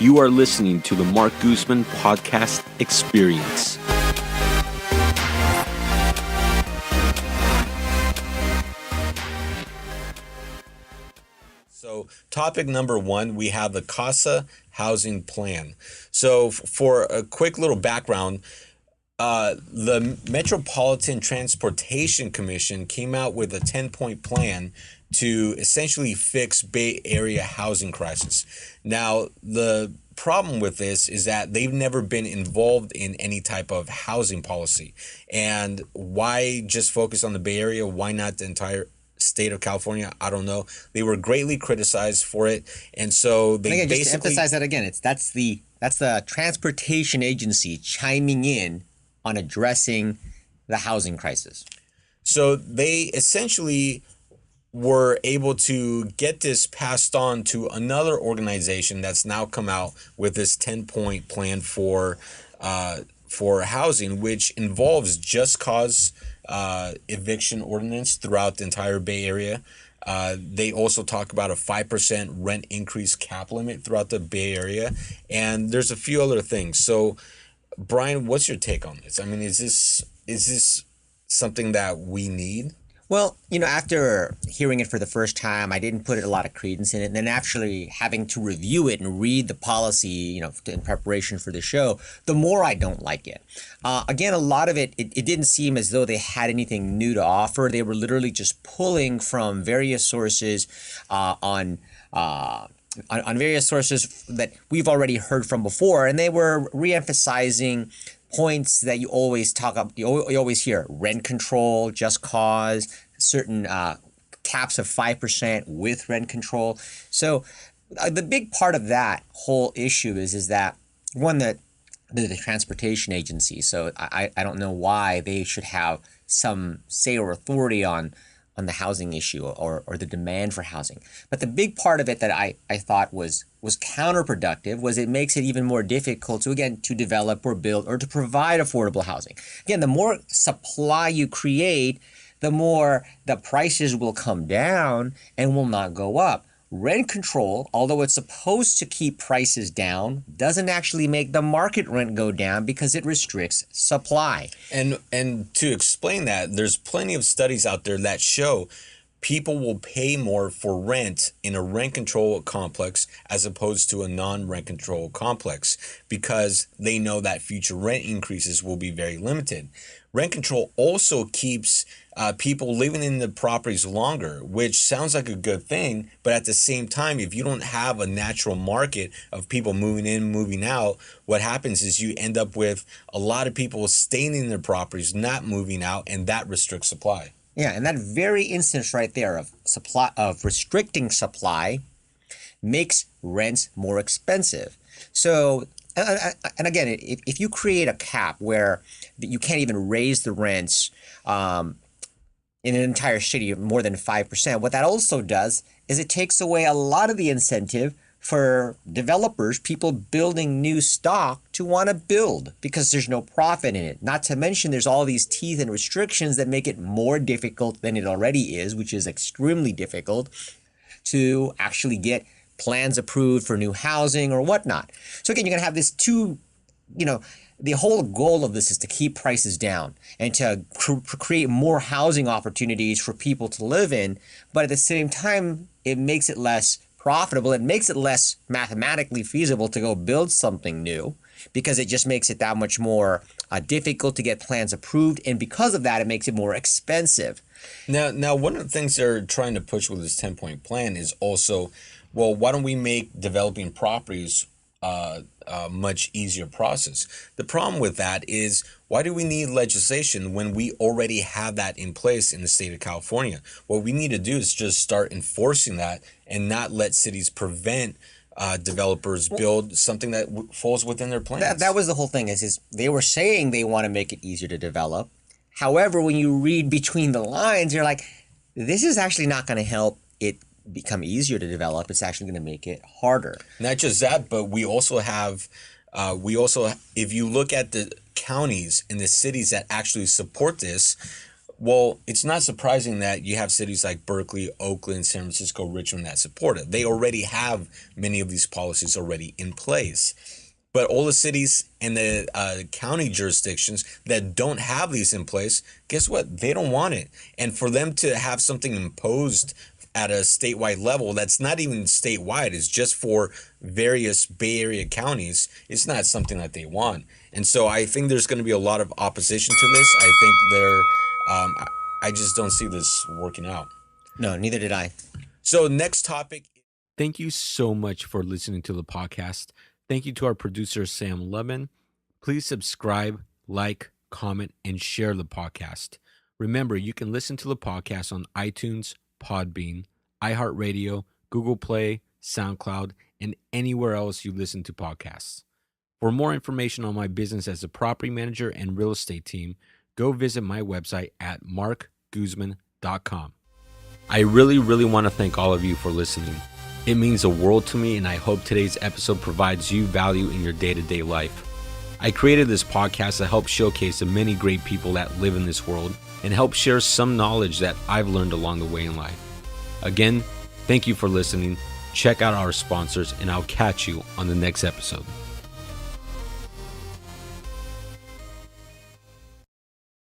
You are listening to the Marc Guzman Podcast Experience. So topic number one, we have the CASA housing plan. So for a quick little background, the Metropolitan Transportation Commission came out with a 10-point plan to essentially fix Bay Area housing crisis. Now, the problem with this is that they've never been involved in any type of housing policy. And why just focus on the Bay Area? Why not the entire state of California? I don't know. They were greatly criticized for it. And so they again, basically... just to emphasize that again, that's the transportation agency chiming in on addressing the housing crisis. So they essentially were able to get this passed on to another organization that's now come out with this 10-point plan for housing, which involves just cause eviction ordinance throughout the entire Bay Area. They also talk about a 5% rent increase cap limit throughout the Bay Area, and there's a few other things. So, Brian, what's your take on this? I mean, is this something that we need? Well, after hearing it for the first time, I didn't put a lot of credence in it. And then actually having to review it and read the policy, in preparation for the show, the more I don't like it. Again, a lot of it didn't seem as though they had anything new to offer. They were literally just pulling from various sources on various sources that we've already heard from before. And they were reemphasizing points that you always you always hear: rent control, just cause, certain caps of 5% with rent control. So the big part of that whole issue is that, one, that the transportation agency, so I don't know why they should have some say or authority on the housing issue or the demand for housing. But the big part of it that I thought was counterproductive was it makes it even more difficult to develop or build or to provide affordable housing. Again, the more supply you create, the more the prices will come down and will not go up. Rent control, although it's supposed to keep prices down, doesn't actually make the market rent go down because it restricts supply. And to explain that, there's plenty of studies out there that show people will pay more for rent in a rent control complex as opposed to a non-rent control complex because they know that future rent increases will be very limited. Rent control also keeps people living in the properties longer, which sounds like a good thing. But at the same time, if you don't have a natural market of people moving in, moving out, what happens is you end up with a lot of people staying in their properties, not moving out, and that restricts supply. Yeah, and that very instance right there of restricting supply makes rents more expensive. So, and again, if you create a cap where you can't even raise the rents in an entire city of more than 5%, what that also does is it takes away a lot of the incentive for developers, people building new stock, to want to build because there's no profit in it. Not to mention there's all these teeth and restrictions that make it more difficult than it already is, which is extremely difficult to actually get plans approved for new housing or whatnot. So again, you're going to have this the whole goal of this is to keep prices down and to create more housing opportunities for people to live in. But at the same time, it makes it less profitable. It makes it less mathematically feasible to go build something new because it just makes it that much more difficult to get plans approved. And because of that, it makes it more expensive. Now, one of the things they're trying to push with this 10-point plan is also, well, why don't we make developing properties a much easier process? The problem with that is, why do we need legislation when we already have that in place in the state of California? What we need to do is just start enforcing that and not let cities prevent developers build something that falls within their plans. That was the whole thing. Is they were saying they want to make it easier to develop. However, when you read between the lines, you're like, this is actually not going to help it become easier to develop. It's actually going to make it harder. Not just that, but we also have, if you look at the counties and the cities that actually support this, Well, it's not surprising that you have cities like Berkeley, Oakland, San Francisco, Richmond that support it. They already have many of these policies already in place. But all the cities and the county jurisdictions that don't have these in place, guess what? They don't want it. And for them to have something imposed at a statewide level that's not even statewide, it's just for various Bay Area counties, it's not something that they want. And so I think there's going to be a lot of opposition to this. I think I just don't see this working out. No, neither did I. So next topic. Thank you so much for listening to the podcast. Thank you to our producer, Sam Levin. Please subscribe, like, comment, and share the podcast. Remember, you can listen to the podcast on iTunes, Podbean, iHeartRadio, Google Play, SoundCloud, and anywhere else you listen to podcasts. For more information on my business as a property manager and real estate team, go visit my website at markguzman.com. I really want to thank all of you for listening. It means the world to me, and I hope today's episode provides you value in your day-to-day life. I created this podcast to help showcase the many great people that live in this world and help share some knowledge that I've learned along the way in life. Again, thank you for listening. Check out our sponsors, and I'll catch you on the next episode.